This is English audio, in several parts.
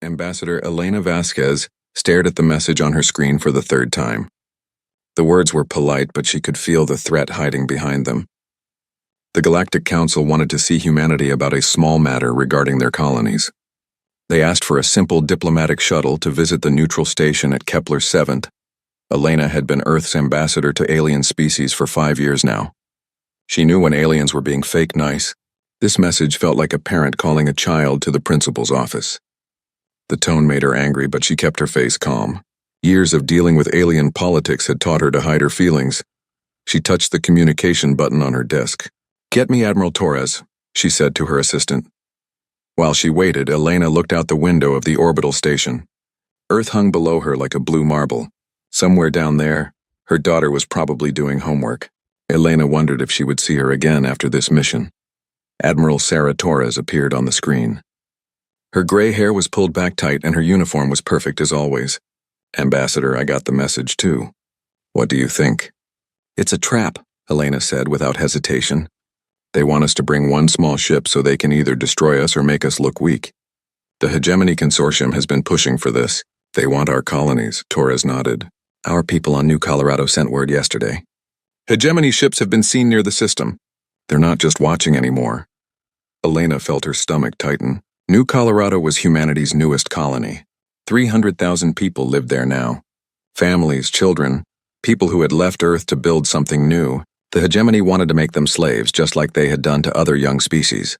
Ambassador Elena Vasquez stared at the message on her screen for the third time. The words were polite, but she could feel the threat hiding behind them. The Galactic Council wanted to see humanity about a small matter regarding their colonies. They asked for a simple diplomatic shuttle to visit the neutral station at Kepler 7. Elena had been Earth's ambassador to alien species for 5 years now. She knew when aliens were being fake nice. This message felt like a parent calling a child to the principal's office. The tone made her angry, but she kept her face calm. Years of dealing with alien politics had taught her to hide her feelings. She touched the communication button on her desk. "Get me Admiral Torres," she said to her assistant. While she waited, Elena looked out the window of the orbital station. Earth hung below her like a blue marble. Somewhere down there, her daughter was probably doing homework. Elena wondered if she would see her again after this mission. Admiral Sarah Torres appeared on the screen. Her gray hair was pulled back tight and her uniform was perfect as always. "Ambassador, I got the message too. What do you think?" "It's a trap," Elena said without hesitation. "They want us to bring one small ship so they can either destroy us or make us look weak. The Hegemony Consortium has been pushing for this. They want our colonies," Torres nodded. "Our people on New Colorado sent word yesterday. Hegemony ships have been seen near the system. They're not just watching anymore." Elena felt her stomach tighten. New Colorado was humanity's newest colony. 300,000 people lived there now. Families, children, people who had left Earth to build something new. The Hegemony wanted to make them slaves, just like they had done to other young species.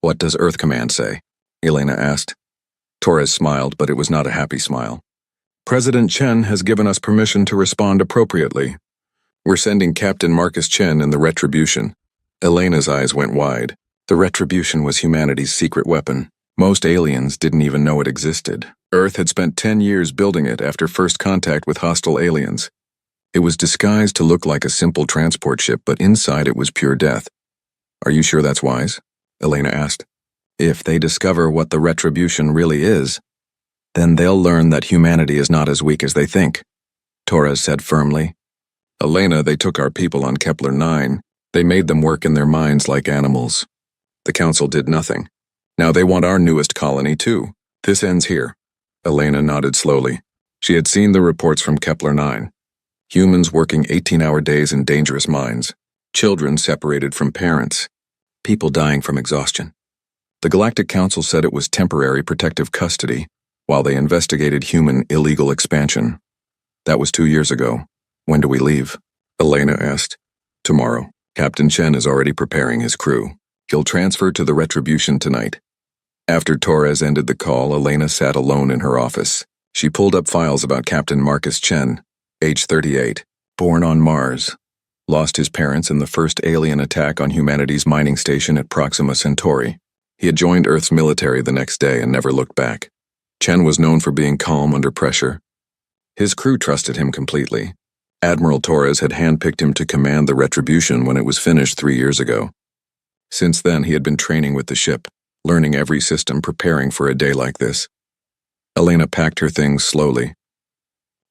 "What does Earth Command say?" Elena asked. Torres smiled, but it was not a happy smile. "President Chen has given us permission to respond appropriately. We're sending Captain Marcus Chen in the Retribution." Elena's eyes went wide. The Retribution was humanity's secret weapon. Most aliens didn't even know it existed. Earth had spent 10 years building it after first contact with hostile aliens. It was disguised to look like a simple transport ship, but inside it was pure death. "Are you sure that's wise?" Elena asked. "If they discover what the Retribution really is, then they'll learn that humanity is not as weak as they think," Torres said firmly. "Elena, they took our people on Kepler 9. They made them work in their mines like animals. The Council did nothing. Now they want our newest colony, too. This ends here." Elena nodded slowly. She had seen the reports from Kepler 9. Humans working 18-hour days in dangerous mines. Children separated from parents. People dying from exhaustion. The Galactic Council said it was temporary protective custody while they investigated human illegal expansion. That was 2 years ago. "When do we leave?" Elena asked. "Tomorrow. Captain Chen is already preparing his crew. He'll transfer to the Retribution tonight." After Torres ended the call, Elena sat alone in her office. She pulled up files about Captain Marcus Chen, age 38, born on Mars. Lost his parents in the first alien attack on humanity's mining station at Proxima Centauri. He had joined Earth's military the next day and never looked back. Chen was known for being calm under pressure. His crew trusted him completely. Admiral Torres had handpicked him to command the Retribution when it was finished 3 years ago. Since then, he had been training with the ship, learning every system, preparing for a day like this. Elena packed her things slowly.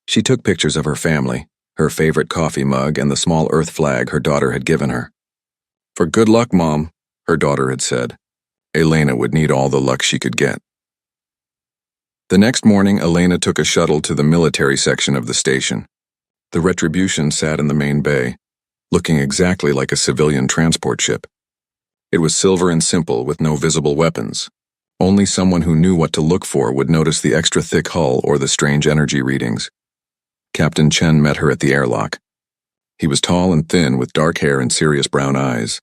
She took pictures of her family, her favorite coffee mug, and the small Earth flag her daughter had given her. "For good luck, Mom," her daughter had said. Elena would need all the luck she could get. The next morning, Elena took a shuttle to the military section of the station. The Retribution sat in the main bay, looking exactly like a civilian transport ship. It was silver and simple, with no visible weapons. Only someone who knew what to look for would notice the extra thick hull or the strange energy readings. Captain Chen met her at the airlock. He was tall and thin, with dark hair and serious brown eyes.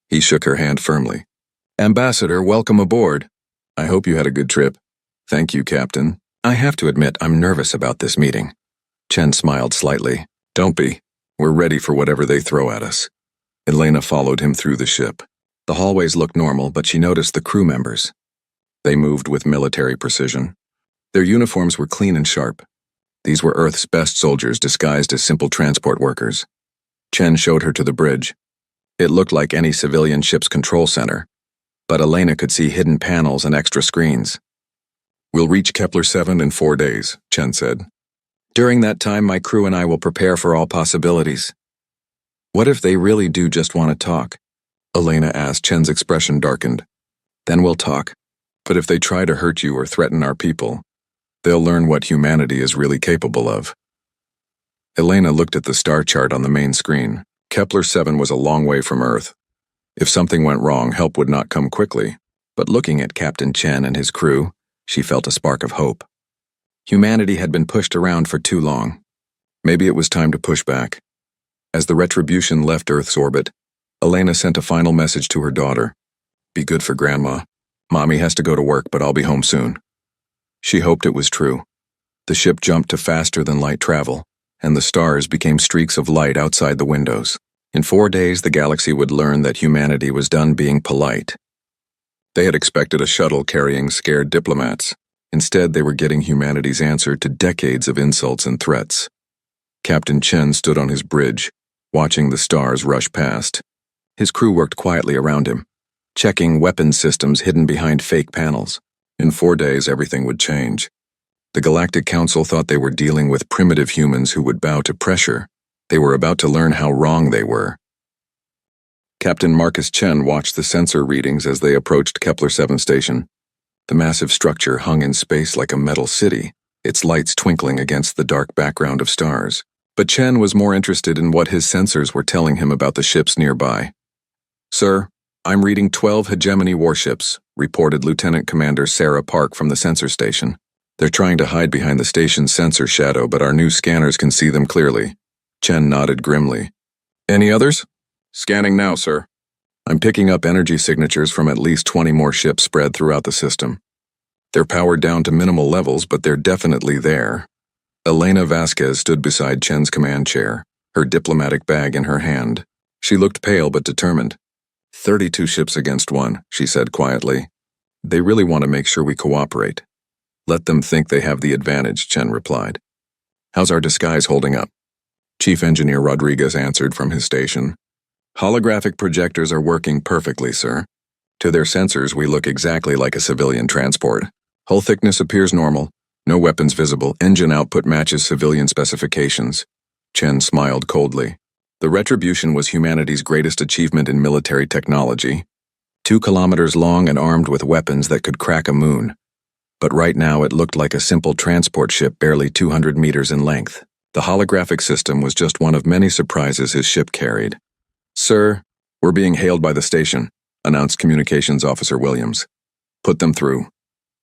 He shook her hand firmly. "Ambassador, welcome aboard. I hope you had a good trip." "Thank you, Captain. I have to admit I'm nervous about this meeting." Chen smiled slightly. "Don't be. We're ready for whatever they throw at us." Elena followed him through the ship. The hallways looked normal, but she noticed the crew members. They moved with military precision. Their uniforms were clean and sharp. These were Earth's best soldiers disguised as simple transport workers. Chen showed her to the bridge. It looked like any civilian ship's control center, but Elena could see hidden panels and extra screens. "We'll reach Kepler 7 in 4 days, Chen said. "During that time, my crew and I will prepare for all possibilities." "What if they really do just want to talk?" Elena asked. Chen's expression darkened. "Then we'll talk. But if they try to hurt you or threaten our people, they'll learn what humanity is really capable of. Elena looked at the star chart on the main screen. Kepler-7 was a long way from Earth. If something went wrong, help would not come quickly. But looking at Captain Chen and his crew, she felt a spark of hope. Humanity had been pushed around for too long. Maybe it was time to push back. As the Retribution left Earth's orbit, Elena sent a final message to her daughter. "Be good for Grandma. Mommy has to go to work, but I'll be home soon." She hoped it was true. The ship jumped to faster-than-light travel, and the stars became streaks of light outside the windows. In 4 days, the galaxy would learn that humanity was done being polite. They had expected a shuttle carrying scared diplomats. Instead, they were getting humanity's answer to decades of insults and threats. Captain Chen stood on his bridge, watching the stars rush past. His crew worked quietly around him, checking weapons systems hidden behind fake panels. In 4 days, everything would change. The Galactic Council thought they were dealing with primitive humans who would bow to pressure. They were about to learn how wrong they were. Captain Marcus Chen watched the sensor readings as they approached Kepler-7 station. The massive structure hung in space like a metal city, its lights twinkling against the dark background of stars. But Chen was more interested in what his sensors were telling him about the ships nearby. "Sir, I'm reading 12 hegemony warships," reported Lieutenant Commander Sarah Park from the sensor station. "They're trying to hide behind the station's sensor shadow, but our new scanners can see them clearly." Chen nodded grimly. "Any others?" "Scanning now, sir. I'm picking up energy signatures from at least 20 more ships spread throughout the system. They're powered down to minimal levels, but they're definitely there." Elena Vasquez stood beside Chen's command chair, her diplomatic bag in her hand. She looked pale but determined. 32 ships against 1, she said quietly. "They really want to make sure we cooperate." "Let them think they have the advantage," Chen replied. "How's our disguise holding up?" Chief Engineer Rodriguez answered from his station. "Holographic projectors are working perfectly, sir. To their sensors, we look exactly like a civilian transport. Hull thickness appears normal, no weapons visible, engine output matches civilian specifications." Chen smiled coldly. The Retribution was humanity's greatest achievement in military technology. 2 kilometers long and armed with weapons that could crack a moon. But right now it looked like a simple transport ship barely 200 meters in length. The holographic system was just one of many surprises his ship carried. "Sir, we're being hailed by the station," announced Communications Officer Williams. "Put them through."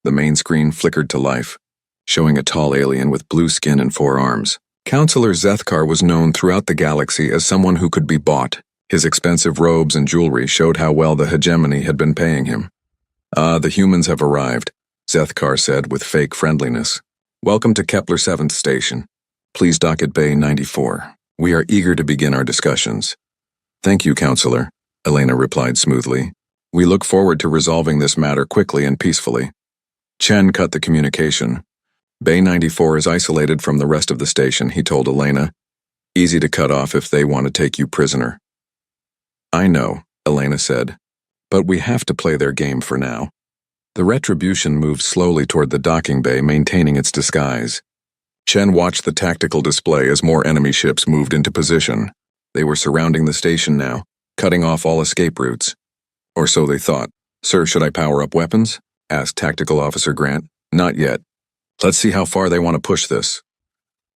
The main screen flickered to life, showing a tall alien with blue skin and 4 arms. Counselor Zethkar was known throughout the galaxy as someone who could be bought. His expensive robes and jewelry showed how well the hegemony had been paying him. "The humans have arrived," Zethkar said with fake friendliness. "Welcome to Kepler-7th station. Please dock at Bay 94. We are eager to begin our discussions." "Thank you, Counselor," Elena replied smoothly. "We look forward to resolving this matter quickly and peacefully." Chen cut the communication. "Bay 94 is isolated from the rest of the station," he told Elena. "Easy to cut off if they want to take you prisoner." "I know," Elena said, "but we have to play their game for now." The Retribution moved slowly toward the docking bay, maintaining its disguise. Chen watched the tactical display as more enemy ships moved into position. They were surrounding the station now, cutting off all escape routes. Or so they thought. "Sir, should I power up weapons?" asked Tactical Officer Grant. "Not yet. Let's see how far they want to push this."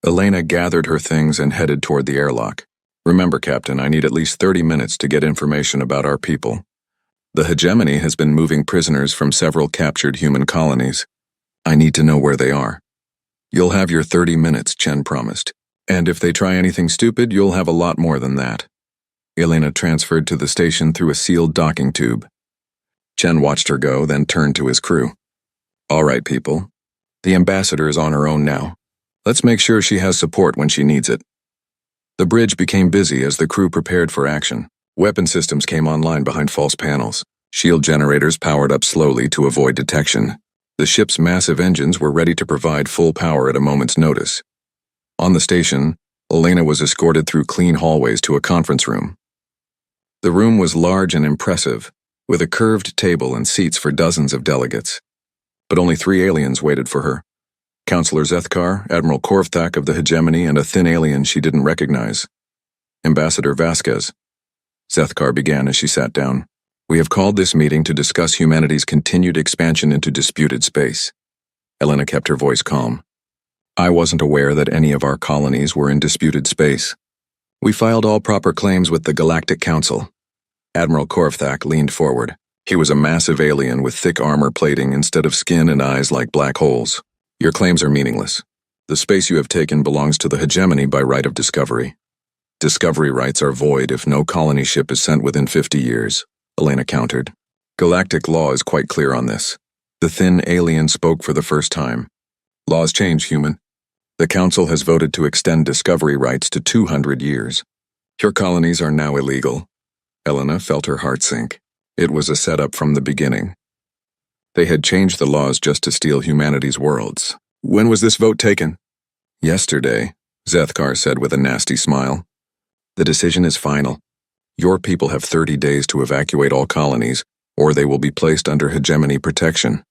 Elena gathered her things and headed toward the airlock. "Remember, Captain, I need at least 30 minutes to get information about our people. The hegemony has been moving prisoners from several captured human colonies. I need to know where they are." "You'll have your 30 minutes, Chen promised. "And if they try anything stupid, you'll have a lot more than that." Elena transferred to the station through a sealed docking tube. Chen watched her go, then turned to his crew. "All right, people. The ambassador is on her own now. Let's make sure she has support when she needs it." The bridge became busy as the crew prepared for action. Weapon systems came online behind false panels. Shield generators powered up slowly to avoid detection. The ship's massive engines were ready to provide full power at a moment's notice. On the station, Elena was escorted through clean hallways to a conference room. The room was large and impressive, with a curved table and seats for dozens of delegates. But only 3 aliens waited for her. Counselor Zethkar, Admiral Korvthak of the Hegemony, and a thin alien she didn't recognize. "Ambassador Vasquez," Zethkar began as she sat down. We have called this meeting to discuss humanity's continued expansion into disputed space. Elena kept her voice calm. I wasn't aware that any of our colonies were in disputed space. We filed all proper claims with the Galactic Council. Admiral Korvthak leaned forward. He was a massive alien with thick armor plating instead of skin and eyes like black holes. Your claims are meaningless. The space you have taken belongs to the hegemony by right of discovery. Discovery rights are void if no colony ship is sent within 50 years, Elena countered. Galactic law is quite clear on this. The thin alien spoke for the first time. Laws change, human. The Council has voted to extend discovery rights to 200 years. Your colonies are now illegal. Elena felt her heart sink. It was a setup from the beginning. They had changed the laws just to steal humanity's worlds. When was this vote taken? Yesterday, Zethkar said with a nasty smile. The decision is final. Your people have 30 days to evacuate all colonies, or they will be placed under hegemony protection.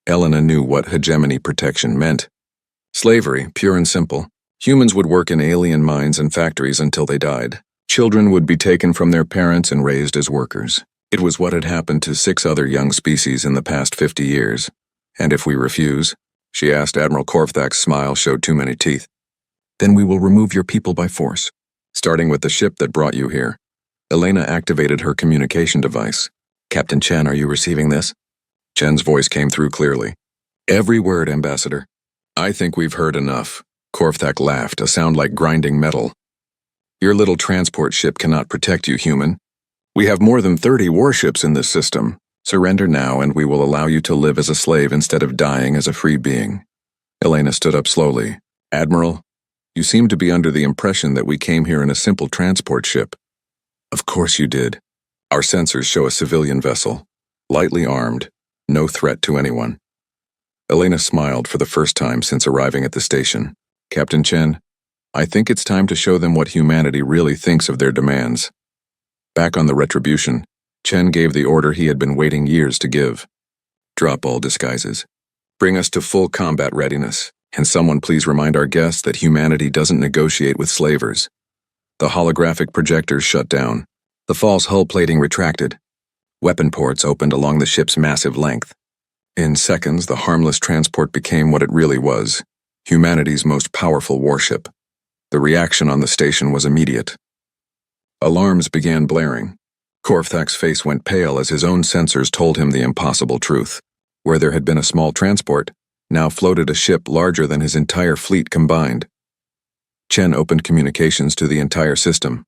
Elena knew what hegemony protection meant. Slavery, pure and simple. Humans would work in alien mines and factories until they died. Children would be taken from their parents and raised as workers. It was what had happened to 6 other young species in the past 50 years. And if we refuse, she asked. Admiral Korvthak's smile showed too many teeth. Then we will remove your people by force, starting with the ship that brought you here. Elena activated her communication device. Captain Chen, are you receiving this? Chen's voice came through clearly. Every word, Ambassador. I think we've heard enough. Korvthak laughed, a sound like grinding metal. Your little transport ship cannot protect you, human. We have more than 30 warships in this system. Surrender now and we will allow you to live as a slave instead of dying as a free being. Elena stood up slowly. Admiral, you seem to be under the impression that we came here in a simple transport ship. Of course you did. Our sensors show a civilian vessel, lightly armed, no threat to anyone. Elena smiled for the first time since arriving at the station. Captain Chen, I think it's time to show them what humanity really thinks of their demands. Back on the Retribution, Chen gave the order he had been waiting years to give. Drop all disguises. Bring us to full combat readiness, and someone please remind our guests that humanity doesn't negotiate with slavers. The holographic projectors shut down. The false hull plating retracted. Weapon ports opened along the ship's massive length. In seconds, the harmless transport became what it really was, humanity's most powerful warship. The reaction on the station was immediate. Alarms began blaring. Korvthak's face went pale as his own sensors told him the impossible truth. Where there had been a small transport, now floated a ship larger than his entire fleet combined. Chen opened communications to the entire system.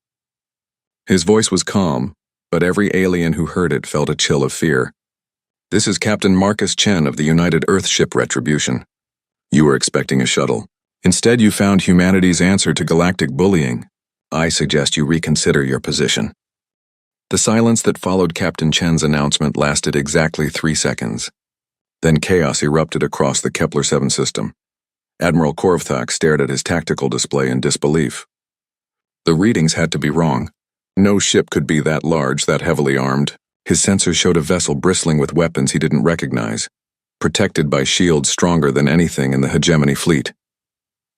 His voice was calm, but every alien who heard it felt a chill of fear. This is Captain Marcus Chen of the United Earthship Retribution. You were expecting a shuttle. Instead, you found humanity's answer to galactic bullying. I suggest you reconsider your position. The silence that followed Captain Chen's announcement lasted exactly 3 seconds. Then chaos erupted across the Kepler-7 system. Admiral Korvthak stared at his tactical display in disbelief. The readings had to be wrong. No ship could be that large, that heavily armed. His sensors showed a vessel bristling with weapons he didn't recognize, protected by shields stronger than anything in the hegemony fleet.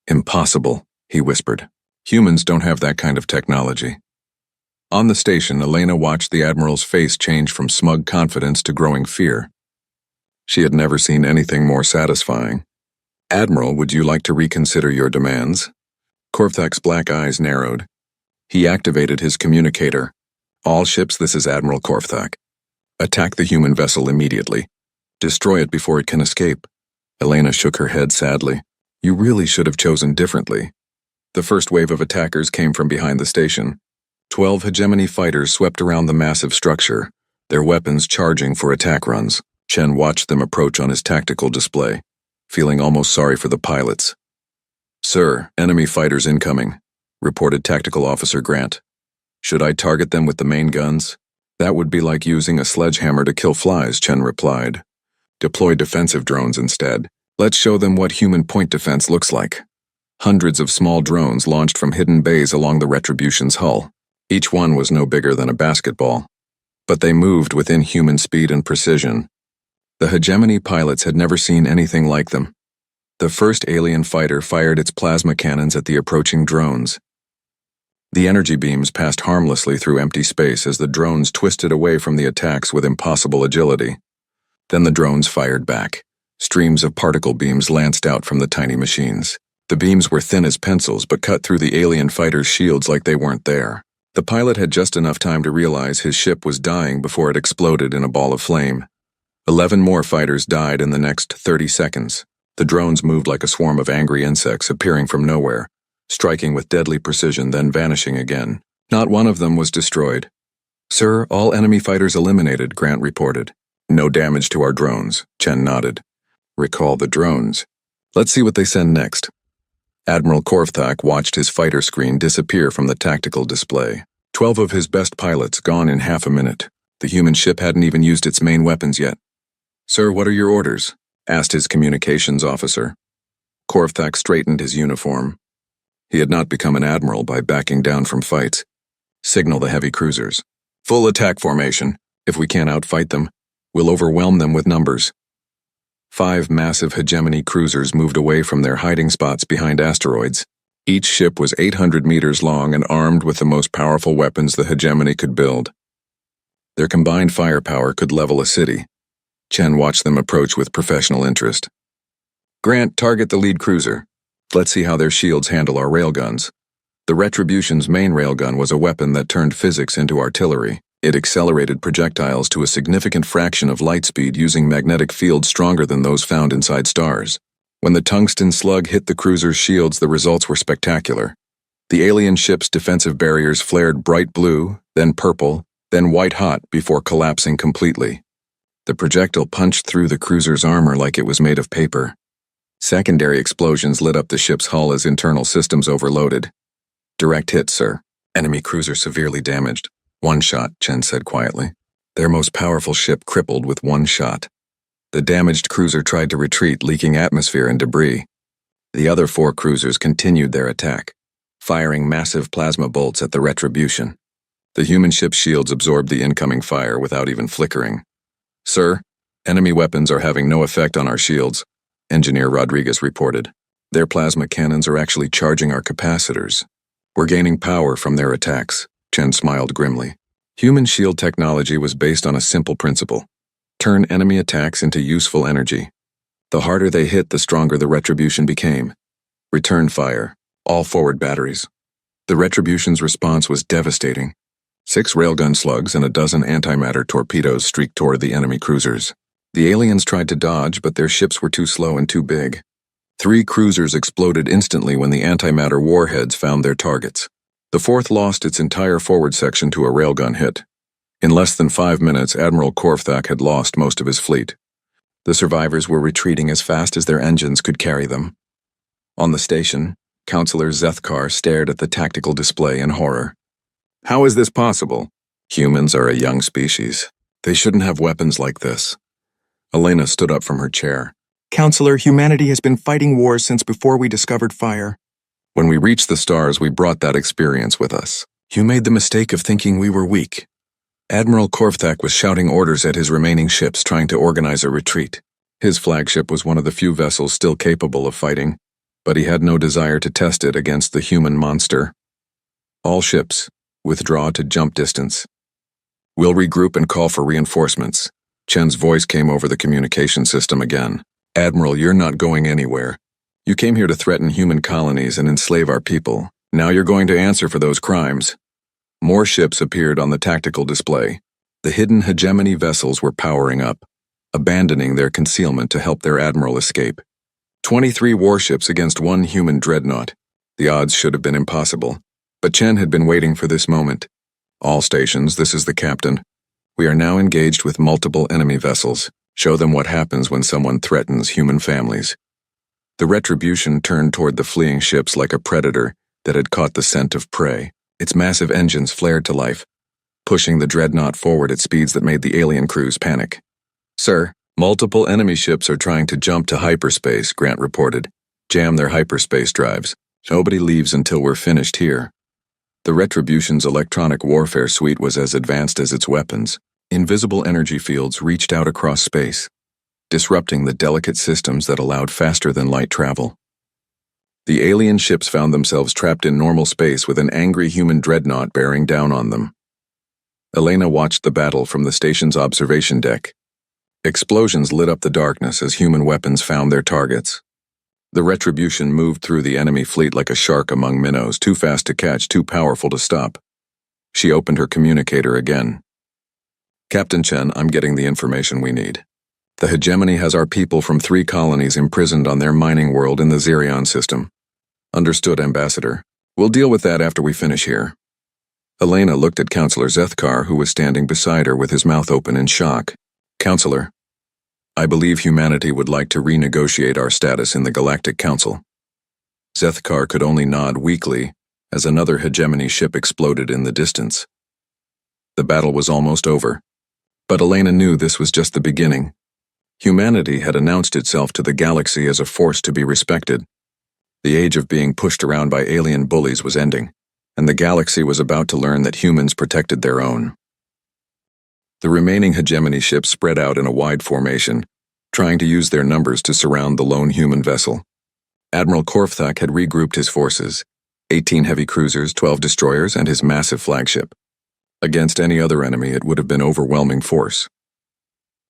Impossible, he whispered. Humans don't have that kind of technology. On the station, Elena watched the Admiral's face change from smug confidence to growing fear. She had never seen anything more satisfying. Admiral, would you like to reconsider your demands? Korvthak's black eyes narrowed. He activated his communicator. All ships, this is Admiral Korvthak. Attack the human vessel immediately. Destroy it before it can escape. Elena shook her head sadly. You really should have chosen differently. The first wave of attackers came from behind the station. 12 hegemony fighters swept around the massive structure, their weapons charging for attack runs. Chen watched them approach on his tactical display, feeling almost sorry for the pilots. Sir, enemy fighters incoming, reported Tactical Officer Grant. Should I target them with the main guns? That would be like using a sledgehammer to kill flies, Chen replied. Deploy defensive drones instead. Let's show them what human point defense looks like. Hundreds of small drones launched from hidden bays along the Retribution's hull. Each one was no bigger than a basketball. But they moved within human speed and precision. The hegemony pilots had never seen anything like them. The first alien fighter fired its plasma cannons at the approaching drones. The energy beams passed harmlessly through empty space as the drones twisted away from the attacks with impossible agility. Then the drones fired back. Streams of particle beams lanced out from the tiny machines. The beams were thin as pencils but cut through the alien fighters' shields like they weren't there. The pilot had just enough time to realize his ship was dying before it exploded in a ball of flame. 11 more fighters died in the next 30 seconds. The drones moved like a swarm of angry insects appearing from nowhere, striking with deadly precision, then vanishing again. Not one of them was destroyed. "Sir, all enemy fighters eliminated," Grant reported. "No damage to our drones," Chen nodded. "Recall the drones. Let's see what they send next." Admiral Korvthak watched his fighter screen disappear from the tactical display. 12 of his best pilots gone in half a minute. The human ship hadn't even used its main weapons yet. "Sir, what are your orders?" asked his communications officer. Korvthak straightened his uniform. He had not become an admiral by backing down from fights. "Signal the heavy cruisers. Full attack formation. If we can't outfight them, we'll overwhelm them with numbers." 5 massive hegemony cruisers moved away from their hiding spots behind asteroids. Each ship was 800 meters long and armed with the most powerful weapons the hegemony could build. Their combined firepower could level a city. Chen watched them approach with professional interest. "Grant, target the lead cruiser. Let's see how their shields handle our railguns." The Retribution's main railgun was a weapon that turned physics into artillery. It accelerated projectiles to a significant fraction of light speed using magnetic fields stronger than those found inside stars. When the tungsten slug hit the cruiser's shields, the results were spectacular. The alien ship's defensive barriers flared bright blue, then purple, then white hot before collapsing completely. The projectile punched through the cruiser's armor like it was made of paper. Secondary explosions lit up the ship's hull as internal systems overloaded. "Direct hit, sir. Enemy cruiser severely damaged." "One shot," Chen said quietly. Their most powerful ship crippled with one shot. The damaged cruiser tried to retreat, leaking atmosphere and debris. The other 4 cruisers continued their attack, firing massive plasma bolts at the Retribution. The human ship's shields absorbed the incoming fire without even flickering. "Sir, enemy weapons are having no effect on our shields," Engineer Rodriguez reported. "Their plasma cannons are actually charging our capacitors. We're gaining power from their attacks." Chen smiled grimly. Human shield technology was based on a simple principle: turn enemy attacks into useful energy. The harder they hit, the stronger the Retribution became. Return fire, all forward batteries. The Retribution's response was devastating. 6 railgun slugs and a dozen antimatter torpedoes streaked toward the enemy cruisers. The aliens tried to dodge, but their ships were too slow and too big. 3 cruisers exploded instantly when the antimatter warheads found their targets. The 4th lost its entire forward section to a railgun hit. In less than 5 minutes, Admiral Korvthak had lost most of his fleet. The survivors were retreating as fast as their engines could carry them. On the station, Counselor Zethkar stared at the tactical display in horror. "How is this possible? Humans are a young species. They shouldn't have weapons like this." Elena stood up from her chair. "Counselor, humanity has been fighting wars since before we discovered fire. When we reached the stars, we brought that experience with us. You made the mistake of thinking we were weak." Admiral Korvthak was shouting orders at his remaining ships, trying to organize a retreat. His flagship was one of the few vessels still capable of fighting, but he had no desire to test it against the human monster. "All ships, withdraw to jump distance. We'll regroup and call for reinforcements." Chen's voice came over the communication system again. "Admiral, you're not going anywhere. You came here to threaten human colonies and enslave our people. Now you're going to answer for those crimes." More ships appeared on the tactical display. The hidden hegemony vessels were powering up, abandoning their concealment to help their admiral escape. 23 warships against 1 human dreadnought. The odds should have been impossible, but Chen had been waiting for this moment. "All stations, this is the captain. We are now engaged with multiple enemy vessels. Show them what happens when someone threatens human families." The Retribution turned toward the fleeing ships like a predator that had caught the scent of prey. Its massive engines flared to life, pushing the dreadnought forward at speeds that made the alien crews panic. "Sir, multiple enemy ships are trying to jump to hyperspace," Grant reported. "Jam their hyperspace drives. Nobody leaves until we're finished here." The Retribution's electronic warfare suite was as advanced as its weapons. Invisible energy fields reached out across space, disrupting the delicate systems that allowed faster-than-light travel. The alien ships found themselves trapped in normal space with an angry human dreadnought bearing down on them. Elena watched the battle from the station's observation deck. Explosions lit up the darkness as human weapons found their targets. The Retribution moved through the enemy fleet like a shark among minnows, too fast to catch, too powerful to stop. She opened her communicator again. Captain Chen, I'm getting the information we need. The hegemony has our people from 3 colonies imprisoned on their mining world in the Zerion system. Understood, Ambassador. We'll deal with that after we finish here. Elena looked at Counselor Zethkar, who was standing beside her with his mouth open in shock. Counselor, I believe humanity would like to renegotiate our status in the Galactic Council. Zethkar could only nod weakly as another hegemony ship exploded in the distance. The battle was almost over, but Elena knew this was just the beginning. Humanity had announced itself to the galaxy as a force to be respected. The age of being pushed around by alien bullies was ending, and the galaxy was about to learn that humans protected their own. The remaining hegemony ships spread out in a wide formation, trying to use their numbers to surround the lone human vessel. Admiral Korfthak had regrouped his forces, 18 heavy cruisers, 12 destroyers, and his massive flagship. Against any other enemy, it would have been overwhelming force.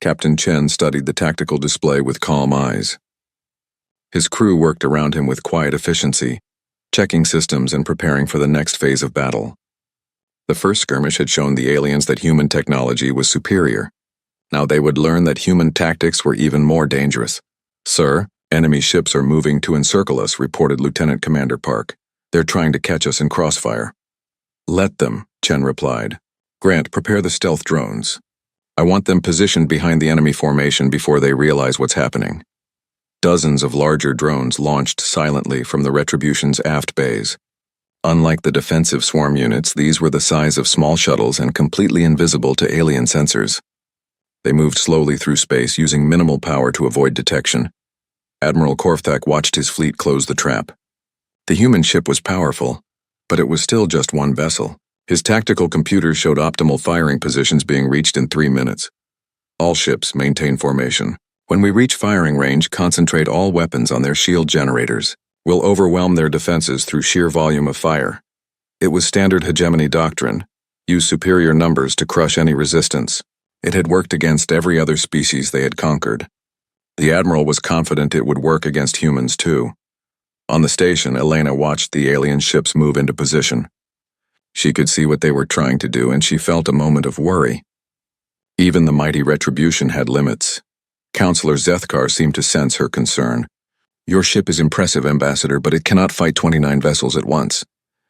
Captain Chen studied the tactical display with calm eyes. His crew worked around him with quiet efficiency, checking systems and preparing for the next phase of battle. The first skirmish had shown the aliens that human technology was superior. Now they would learn that human tactics were even more dangerous. Sir, enemy ships are moving to encircle us, reported Lieutenant Commander Park. They're trying to catch us in crossfire. Let them, Chen replied. Grant, prepare the stealth drones. I want them positioned behind the enemy formation before they realize what's happening. Dozens of larger drones launched silently from the Retribution's aft bays. Unlike the defensive swarm units, these were the size of small shuttles and completely invisible to alien sensors. They moved slowly through space, using minimal power to avoid detection. Admiral Korfthak watched his fleet close the trap. The human ship was powerful, but it was still just one vessel. His tactical computers showed optimal firing positions being reached in 3 minutes. All ships maintain formation. When we reach firing range, concentrate all weapons on their shield generators. We'll overwhelm their defenses through sheer volume of fire. It was standard hegemony doctrine. Use superior numbers to crush any resistance. It had worked against every other species they had conquered. The Admiral was confident it would work against humans too. On the station, Elena watched the alien ships move into position. She could see what they were trying to do, and she felt a moment of worry. Even the mighty Retribution had limits. Counselor Zethkar seemed to sense her concern. Your ship is impressive, Ambassador, but it cannot fight 29 vessels at once.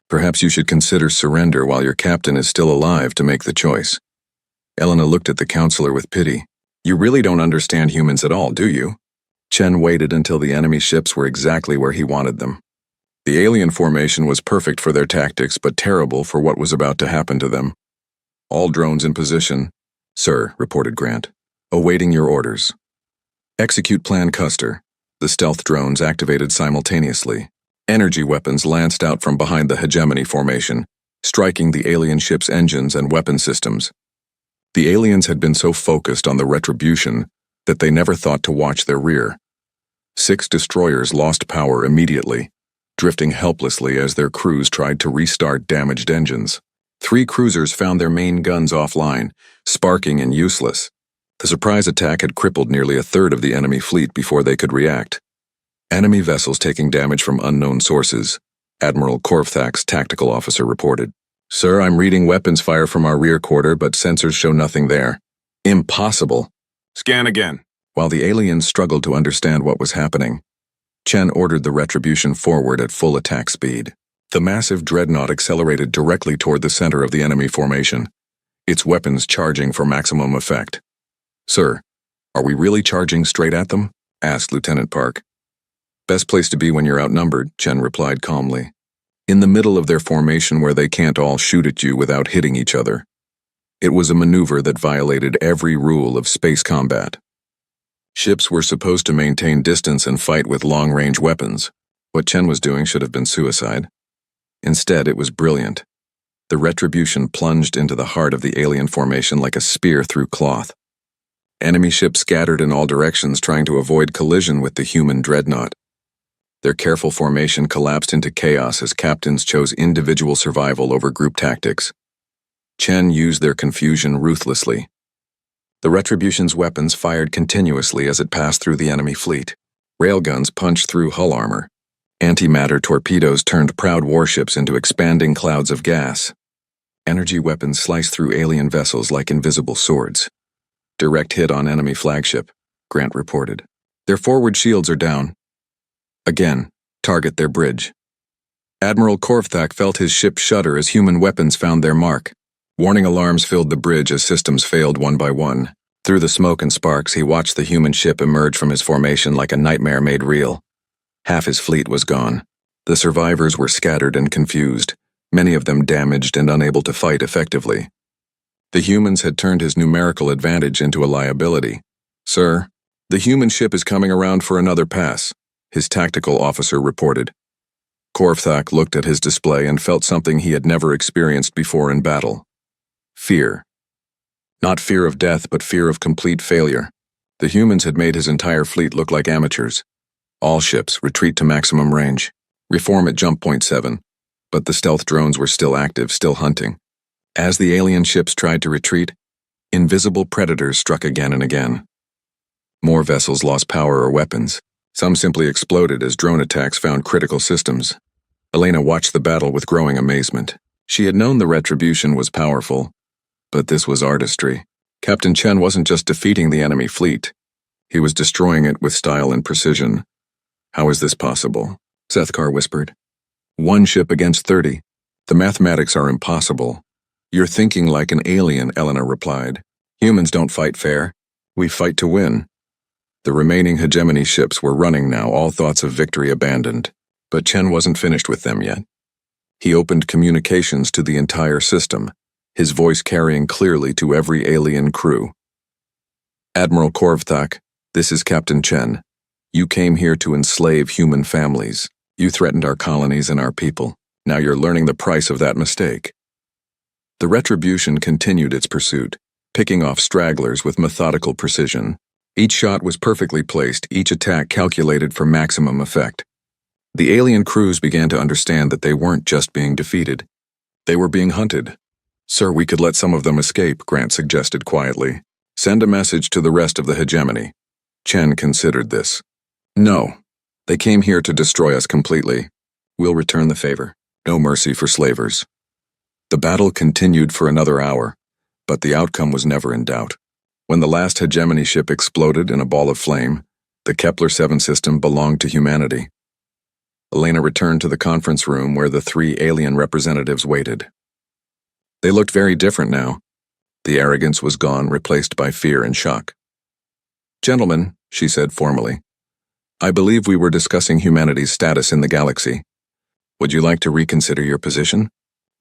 Perhaps you should consider surrender while your captain is still alive to make the choice. Elena looked at the counselor with pity. You really don't understand humans at all, do you? Chen waited until the enemy ships were exactly where he wanted them. The alien formation was perfect for their tactics, but terrible for what was about to happen to them. All drones in position. Sir, reported Grant. Awaiting your orders. Execute Plan Custer. The stealth drones activated simultaneously. Energy weapons lanced out from behind the hegemony formation, striking the alien ship's engines and weapon systems. The aliens had been so focused on the Retribution that they never thought to watch their rear. 6 destroyers lost power immediately, drifting helplessly as their crews tried to restart damaged engines. 3 cruisers found their main guns offline, sparking and useless. The surprise attack had crippled nearly a third of the enemy fleet before they could react. Enemy vessels taking damage from unknown sources, Admiral Korfthak's tactical officer reported. Sir, I'm reading weapons fire from our rear quarter, but sensors show nothing there. Impossible. Scan again. While the aliens struggled to understand what was happening, Chen ordered the Retribution forward at full attack speed. The massive dreadnought accelerated directly toward the center of the enemy formation, its weapons charging for maximum effect. Sir, are we really charging straight at them? Asked Lieutenant Park. Best place to be when you're outnumbered, Chen replied calmly. In the middle of their formation where they can't all shoot at you without hitting each other. It was a maneuver that violated every rule of space combat. Ships were supposed to maintain distance and fight with long-range weapons. What Chen was doing should have been suicide. Instead, it was brilliant. The Retribution plunged into the heart of the alien formation like a spear through cloth. Enemy ships scattered in all directions trying to avoid collision with the human dreadnought. Their careful formation collapsed into chaos as captains chose individual survival over group tactics. Chen used their confusion ruthlessly. The Retribution's weapons fired continuously as it passed through the enemy fleet. Railguns punched through hull armor. Antimatter torpedoes turned proud warships into expanding clouds of gas. Energy weapons sliced through alien vessels like invisible swords. Direct hit on enemy flagship, Grant reported. Their forward shields are down. Again, target their bridge. Admiral Korvthak felt his ship shudder as human weapons found their mark. Warning alarms filled the bridge as systems failed one by one. Through the smoke and sparks, he watched the human ship emerge from his formation like a nightmare made real. Half his fleet was gone. The survivors were scattered and confused, many of them damaged and unable to fight effectively. The humans had turned his numerical advantage into a liability. "Sir, the human ship is coming around for another pass," his tactical officer reported. Korvthak looked at his display and felt something he had never experienced before in battle. Fear. Not fear of death, but fear of complete failure. The humans had made his entire fleet look like amateurs. All ships, retreat to maximum range. Reform at jump point 7. But the stealth drones were still active, still hunting. As the alien ships tried to retreat, invisible predators struck again and again. More vessels lost power or weapons. Some simply exploded as drone attacks found critical systems. Elena watched the battle with growing amazement. She had known the Retribution was powerful, but this was artistry. Captain Chen wasn't just defeating the enemy fleet. He was destroying it with style and precision. "How is this possible?" Zethkar whispered. "One ship against 30. The mathematics are impossible." "You're thinking like an alien," Elena replied. "Humans don't fight fair. We fight to win." The remaining hegemony ships were running now, all thoughts of victory abandoned. But Chen wasn't finished with them yet. He opened communications to the entire system, his voice carrying clearly to every alien crew. "Admiral Korvthak, this is Captain Chen. You came here to enslave human families. You threatened our colonies and our people. Now you're learning the price of that mistake." The Retribution continued its pursuit, picking off stragglers with methodical precision. Each shot was perfectly placed, each attack calculated for maximum effect. The alien crews began to understand that they weren't just being defeated. They were being hunted. "Sir, we could let some of them escape," Grant suggested quietly. "Send a message to the rest of the hegemony." Chen considered this. "No. They came here to destroy us completely. We'll return the favor. No mercy for slavers." The battle continued for another hour, but the outcome was never in doubt. When the last hegemony ship exploded in a ball of flame, the Kepler 7 system belonged to humanity. Elena returned to the conference room where the 3 alien representatives waited. They looked very different now. The arrogance was gone, replaced by fear and shock. "Gentlemen," she said formally, "I believe we were discussing humanity's status in the galaxy. Would you like to reconsider your position?"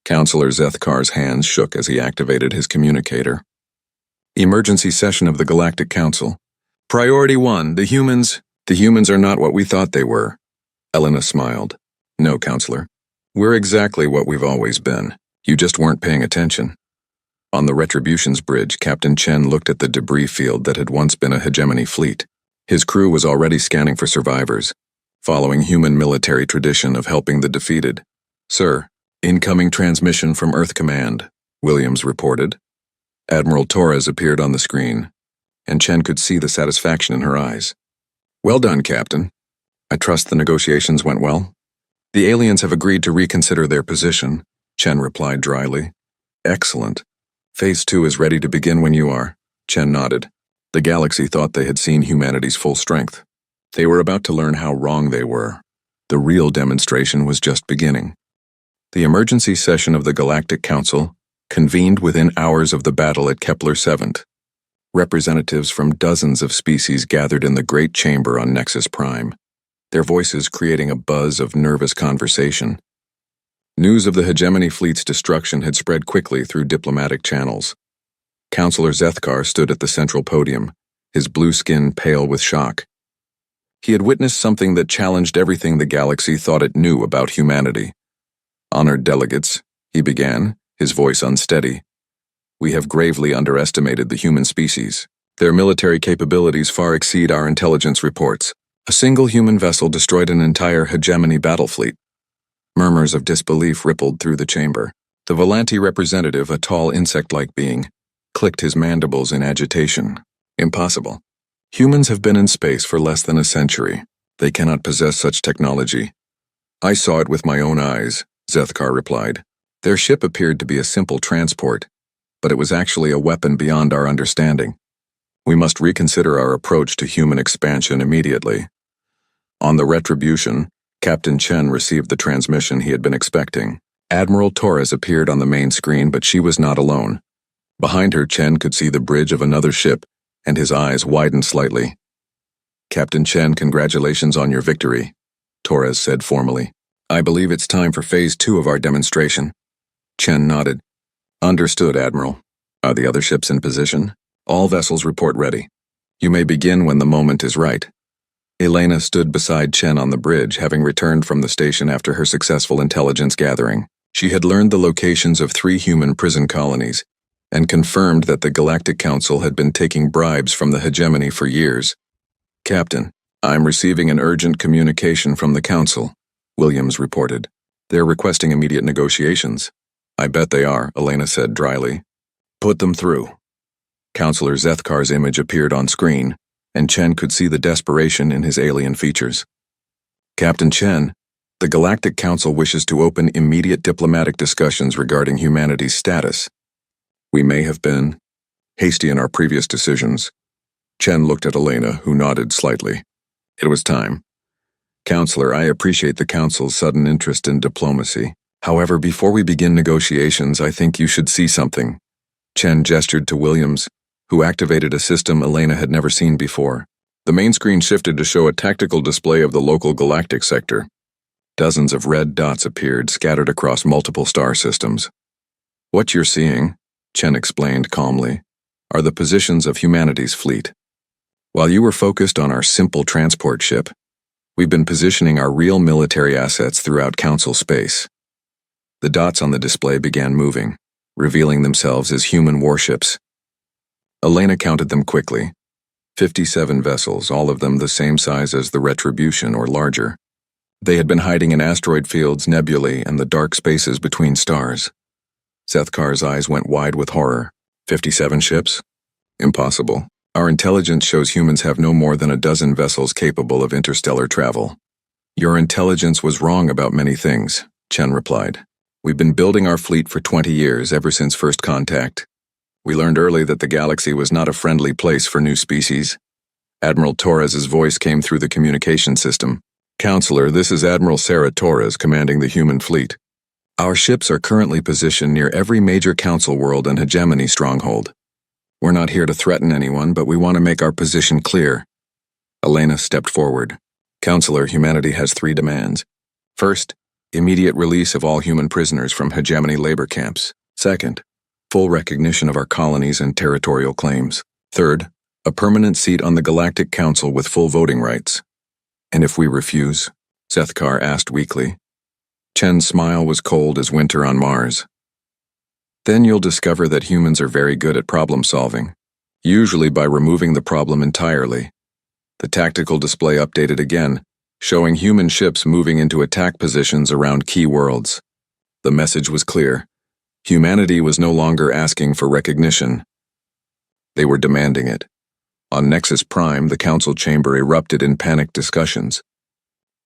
Counselor Zethkar's hands shook as he activated his communicator. "Emergency session of the Galactic Council. Priority 1, the humans are not what we thought they were." Elena smiled. "No, Counselor. We're exactly what we've always been. You just weren't paying attention." On the Retribution's bridge, Captain Chen looked at the debris field that had once been a hegemony fleet. His crew was already scanning for survivors, following human military tradition of helping the defeated. "Sir, incoming transmission from Earth Command," Williams reported. Admiral Torres appeared on the screen, and Chen could see the satisfaction in her eyes. "Well done, Captain. I trust the negotiations went well." "The aliens have agreed to reconsider their position," Chen replied dryly. "Excellent. Phase 2 is ready to begin when you are." Chen nodded. The galaxy thought they had seen humanity's full strength. They were about to learn how wrong they were. The real demonstration was just beginning. The emergency session of the Galactic Council convened within hours of the battle at Kepler 7. Representatives from dozens of species gathered in the Great Chamber on Nexus Prime, their voices creating a buzz of nervous conversation. News of the hegemony fleet's destruction had spread quickly through diplomatic channels. Counselor Zethkar stood at the central podium, his blue skin pale with shock. He had witnessed something that challenged everything the galaxy thought it knew about humanity. "Honored delegates," he began, his voice unsteady. "We have gravely underestimated the human species. Their military capabilities far exceed our intelligence reports. A single human vessel destroyed an entire hegemony battle fleet. Murmurs of disbelief rippled through the chamber. The Volanti representative, a tall insect-like being, clicked his mandibles in agitation. Impossible. Humans have been in space for less than a century. They cannot possess such technology. I saw it with my own eyes, Zethkar replied. Their ship appeared to be a simple transport, but it was actually a weapon beyond our understanding. We must reconsider our approach to human expansion immediately. On the Retribution, Captain Chen received the transmission he had been expecting. Admiral Torres appeared on the main screen, but she was not alone. Behind her, Chen could see the bridge of another ship, and his eyes widened slightly. Captain Chen, congratulations on your victory, Torres said formally. I believe it's time for Phase 2 of our demonstration. Chen nodded. Understood, Admiral. Are the other ships in position? All vessels report ready. You may begin when the moment is right. Elena stood beside Chen on the bridge, having returned from the station after her successful intelligence gathering. She had learned the locations of 3 human prison colonies, and confirmed that the Galactic Council had been taking bribes from the hegemony for years. Captain, I'm receiving an urgent communication from the Council, Williams reported. They're requesting immediate negotiations. I bet they are, Elena said dryly. Put them through. Counselor Zethkar's image appeared on screen, and Chen could see the desperation in his alien features. Captain Chen, the Galactic Council wishes to open immediate diplomatic discussions regarding humanity's status. We may have been hasty in our previous decisions. Chen looked at Elena, who nodded slightly. It was time. Counselor, I appreciate the Council's sudden interest in diplomacy. However, before we begin negotiations, I think you should see something. Chen gestured to Williams, who activated a system Elena had never seen before. The main screen shifted to show a tactical display of the local galactic sector. Dozens of red dots appeared, scattered across multiple star systems. What you're seeing, Chen explained calmly, are the positions of humanity's fleet. While you were focused on our simple transport ship, we've been positioning our real military assets throughout Council space. The dots on the display began moving, revealing themselves as human warships. Elena counted them quickly. 57 vessels, all of them the same size as the Retribution or larger. They had been hiding in asteroid fields, nebulae, and the dark spaces between stars. Zethkar's eyes went wide with horror. 57 ships? Impossible. Our intelligence shows humans have no more than a dozen vessels capable of interstellar travel. Your intelligence was wrong about many things, Chen replied. We've been building our fleet for 20 years, ever since first contact. We learned early that the galaxy was not a friendly place for new species. Admiral Torres's voice came through the communication system. Counselor, this is Admiral Sarah Torres commanding the human fleet. Our ships are currently positioned near every major council world and hegemony stronghold. We're not here to threaten anyone, but we want to make our position clear. Elena stepped forward. Counselor, humanity has 3 demands. First, immediate release of all human prisoners from hegemony labor camps. Second, full recognition of our colonies and territorial claims. Third, a permanent seat on the Galactic Council with full voting rights. And if we refuse? Zethkar asked weakly. Chen's smile was cold as winter on Mars. Then you'll discover that humans are very good at problem solving, usually by removing the problem entirely. The tactical display updated again, showing human ships moving into attack positions around key worlds. The message was clear. Humanity was no longer asking for recognition. They were demanding it. On Nexus Prime, the council chamber erupted in panicked discussions.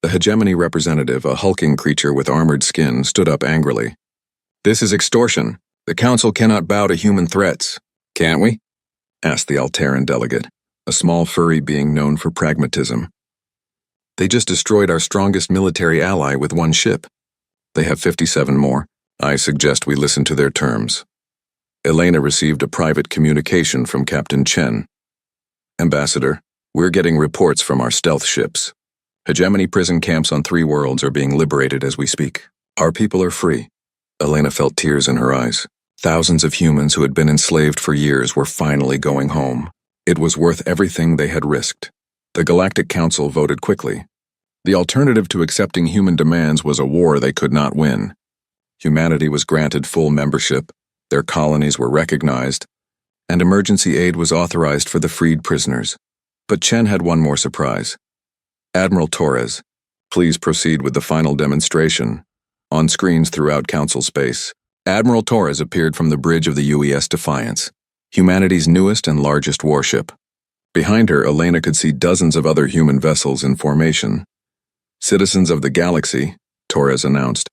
The hegemony representative, a hulking creature with armored skin, stood up angrily. This is extortion. The council cannot bow to human threats. Can't we? Asked the Alteran delegate, a small furry being known for pragmatism. They just destroyed our strongest military ally with 1 ship. They have 57 more. I suggest we listen to their terms. Elena received a private communication from Captain Chen. Ambassador, we're getting reports from our stealth ships. Hegemony prison camps on 3 worlds are being liberated as we speak. Our people are free. Elena felt tears in her eyes. Thousands of humans who had been enslaved for years were finally going home. It was worth everything they had risked. The Galactic Council voted quickly. The alternative to accepting human demands was a war they could not win. Humanity was granted full membership, their colonies were recognized, and emergency aid was authorized for the freed prisoners. But Chen had one more surprise. Admiral Torres, please proceed with the final demonstration. On screens throughout Council space, Admiral Torres appeared from the bridge of the UES Defiance, humanity's newest and largest warship. Behind her, Elena could see dozens of other human vessels in formation. Citizens of the galaxy, Torres announced,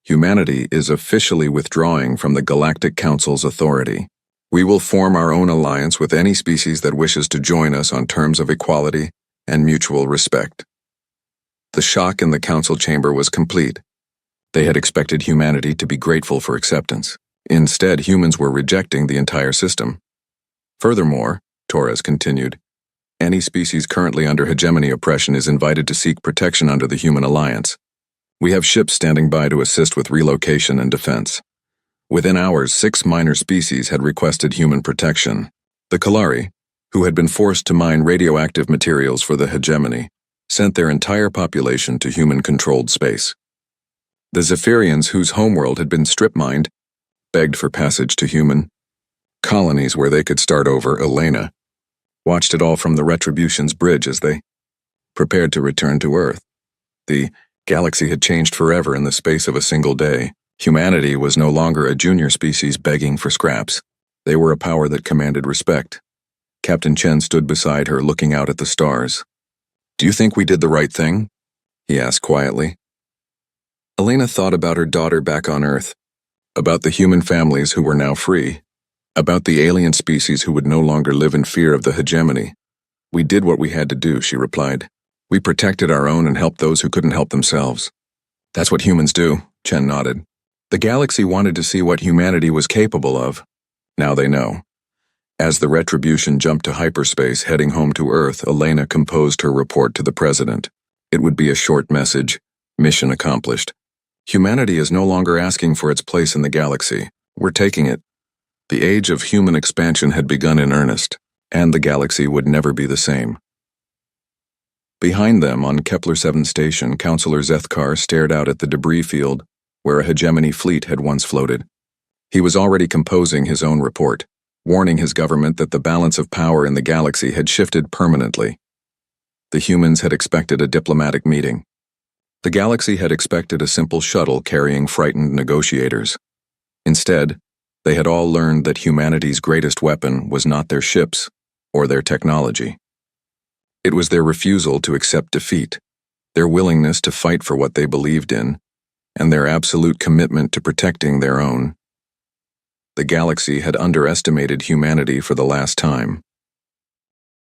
humanity is officially withdrawing from the Galactic Council's authority. We will form our own alliance with any species that wishes to join us on terms of equality and mutual respect. The shock in the council chamber was complete. They had expected humanity to be grateful for acceptance. Instead, humans were rejecting the entire system. Furthermore, Torres continued, any species currently under hegemony oppression is invited to seek protection under the human alliance. We have ships standing by to assist with relocation and defense. Within hours, 6 minor species had requested human protection. The Kalari, who had been forced to mine radioactive materials for the hegemony, sent their entire population to human-controlled space. The Zephyrians, whose homeworld had been strip-mined, begged for passage to human colonies where they could start over. Elena watched it all from the Retribution's bridge as they prepared to return to Earth. The galaxy had changed forever in the space of a single day. Humanity was no longer a junior species begging for scraps. They were a power that commanded respect. Captain Chen stood beside her, looking out at the stars. Do you think we did the right thing? He asked quietly. Elena thought about her daughter back on Earth, about the human families who were now free, about the alien species who would no longer live in fear of the hegemony. We did what we had to do, she replied. We protected our own and helped those who couldn't help themselves. That's what humans do, Chen nodded. The galaxy wanted to see what humanity was capable of. Now they know. As the Retribution jumped to hyperspace heading home to Earth, Elena composed her report to the President. It would be a short message. Mission accomplished. Humanity is no longer asking for its place in the galaxy. We're taking it. The age of human expansion had begun in earnest, and the galaxy would never be the same. Behind them, on Kepler 7 station, Counselor Zethkar stared out at the debris field where a hegemony fleet had once floated. He was already composing his own report, warning his government that the balance of power in the galaxy had shifted permanently. The humans had expected a diplomatic meeting. The galaxy had expected a simple shuttle carrying frightened negotiators. Instead, they had all learned that humanity's greatest weapon was not their ships or their technology. It was their refusal to accept defeat, their willingness to fight for what they believed in, and their absolute commitment to protecting their own. The galaxy had underestimated humanity for the last time.